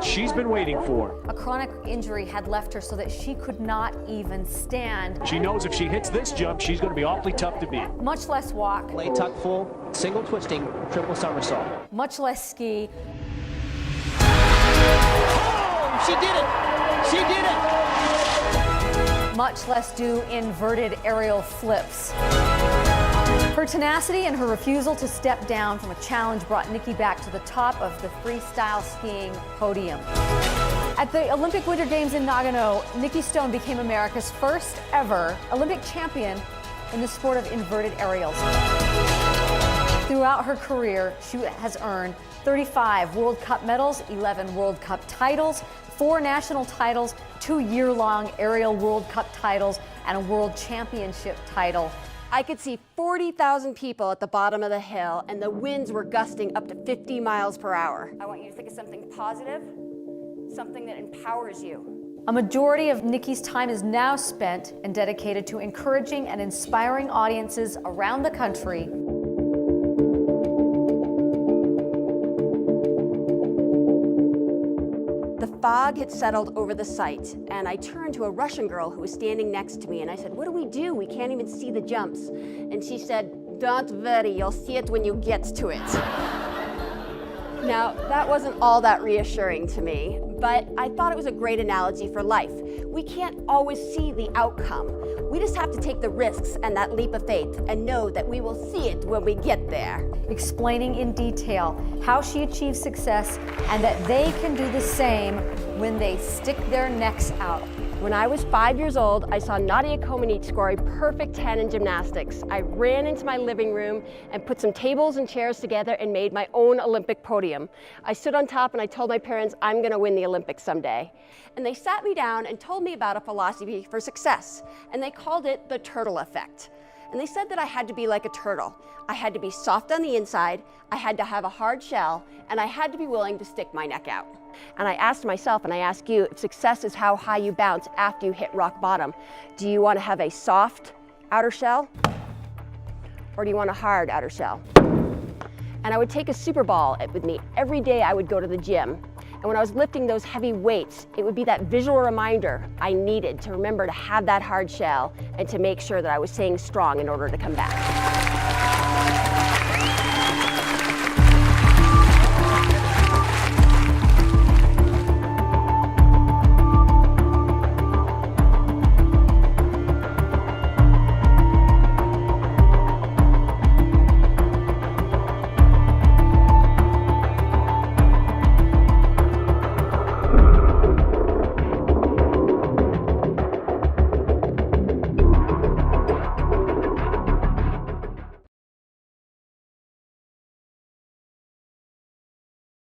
that she's been waiting for. A chronic injury had left her so that she could not even stand. She knows if she hits this jump, she's going to be awfully tough to beat. Much less walk. Lay tuck full, single twisting, triple somersault. Much less ski. Oh, she did it! She did it! Much less do inverted aerial flips. Her tenacity and her refusal to step down from a challenge brought Nikki back to the top of the freestyle skiing podium. At the Olympic Winter Games in Nagano, Nikki Stone became America's first ever Olympic champion in the sport of inverted aerials. Throughout her career, she has earned 35 World Cup medals, 11 World Cup titles, 4 national titles, 2 year-long aerial World Cup titles, and a World Championship title. I could see 40,000 people at the bottom of the hill, and the winds were gusting up to 50 miles per hour. I want you to think of something positive, something that empowers you. A majority of Nikki's time is now spent and dedicated to encouraging and inspiring audiences around the country. The fog had settled over the site, and I turned to a Russian girl who was standing next to me, and I said, "What do? We can't even see the jumps." And she said, "Don't worry, you'll see it when you get to it." Now, that wasn't all that reassuring to me, but I thought it was a great analogy for life. We can't always see the outcome. We just have to take the risks and that leap of faith and know that we will see it when we get there. Explaining in detail how she achieved success and that they can do the same when they stick their necks out. When I was 5 years old, I saw Nadia Comaneci score a perfect 10 in gymnastics. I ran into my living room and put some tables and chairs together and made my own Olympic podium. I stood on top and I told my parents, I'm gonna win the Olympics someday. And they sat me down and told me about a philosophy for success, and they called it the turtle effect. And they said that I had to be like a turtle. I had to be soft on the inside, I had to have a hard shell, and I had to be willing to stick my neck out. And I asked myself, and I ask you, if success is how high you bounce after you hit rock bottom, do you want to have a soft outer shell, or do you want a hard outer shell? And I would take a super ball with me. Every day I would go to the gym. And when I was lifting those heavy weights, it would be that visual reminder I needed to remember to have that hard shell and to make sure that I was staying strong in order to come back.